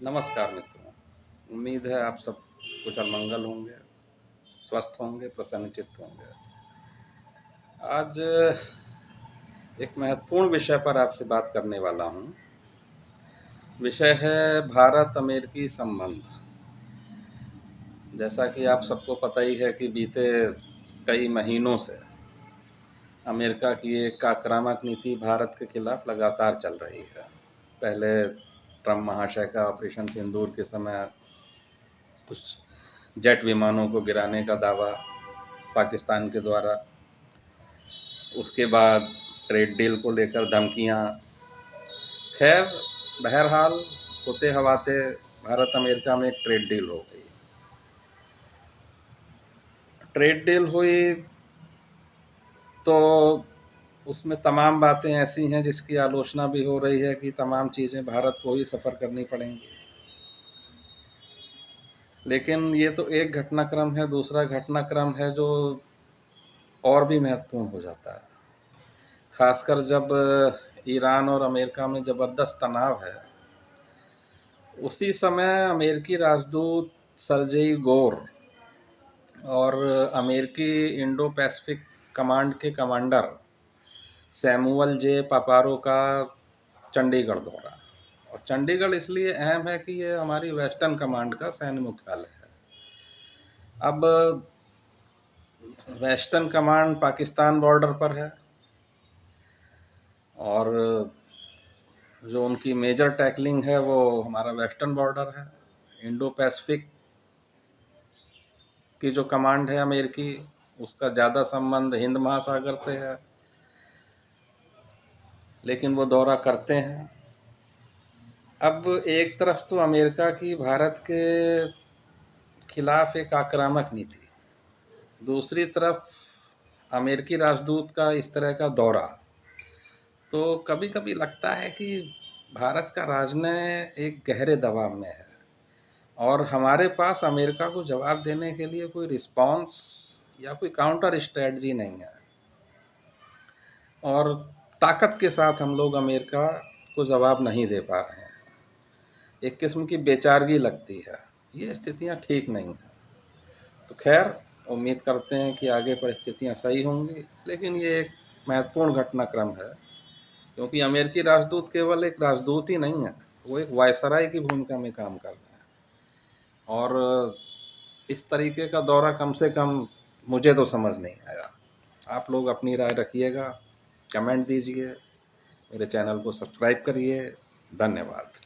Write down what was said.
नमस्कार मित्रों। उम्मीद है आप सब कुशल मंगल होंगे, स्वस्थ होंगे, प्रसन्नचित्त होंगे। आज एक महत्वपूर्ण विषय पर आपसे बात करने वाला हूँ। विषय है भारत अमेरिकी संबंध। जैसा कि आप सबको पता ही है कि बीते कई महीनों से अमेरिका की एक आक्रामक नीति भारत के खिलाफ लगातार चल रही है। पहले ट्रम्प महाशय का ऑपरेशन सिंदूर के समय कुछ जेट विमानों को गिराने का दावा पाकिस्तान के द्वारा, उसके बाद ट्रेड डील को लेकर धमकियां। खैर, बहरहाल होते हवाते भारत अमेरिका में एक ट्रेड डील हो गई। ट्रेड डील हुई तो उसमें तमाम बातें ऐसी हैं जिसकी आलोचना भी हो रही है कि तमाम चीज़ें भारत को ही सफ़र करनी पड़ेंगी। लेकिन ये तो एक घटनाक्रम है। दूसरा घटनाक्रम है जो और भी महत्वपूर्ण हो जाता है, खासकर जब ईरान और अमेरिका में ज़बरदस्त तनाव है। उसी समय अमेरिकी राजदूत सर्जेई गोर और अमेरिकी इंडो पैसिफिक कमांड के कमांडर सैमुअल जे पापारो का चंडीगढ़ दौरा। और चंडीगढ़ इसलिए अहम है कि ये हमारी वेस्टर्न कमांड का सैन्य मुख्यालय है। अब वेस्टर्न कमांड पाकिस्तान बॉर्डर पर है और जो उनकी मेजर टैकलिंग है वो हमारा वेस्टर्न बॉर्डर है। इंडो पैसिफिक की जो कमांड है अमेरिकी, उसका ज़्यादा संबंध हिंद महासागर से है, लेकिन वो दौरा करते हैं। अब एक तरफ तो अमेरिका की भारत के खिलाफ एक आक्रामक नीति, दूसरी तरफ अमेरिकी राजदूत का इस तरह का दौरा, तो कभी कभी लगता है कि भारत का राजनय एक गहरे दबाव में है और हमारे पास अमेरिका को जवाब देने के लिए कोई रिस्पॉन्स या कोई काउंटर स्ट्रेटजी नहीं है और ताकत के साथ हम लोग अमेरिका को जवाब नहीं दे पा रहे हैं। एक किस्म की बेचारगी लगती है। ये स्थितियां ठीक नहीं हैं। तो खैर, उम्मीद करते हैं कि आगे परिस्थितियां सही होंगी, लेकिन ये एक महत्वपूर्ण घटनाक्रम है क्योंकि अमेरिकी राजदूत केवल एक राजदूत ही नहीं है, वो एक वायसराय की भूमिका में काम कर रहे हैं। और इस तरीके का दौरा कम से कम मुझे तो समझ नहीं आया। आप लोग अपनी राय रखिएगा, कमेंट दीजिए, मेरे चैनल को सब्सक्राइब करिए। धन्यवाद।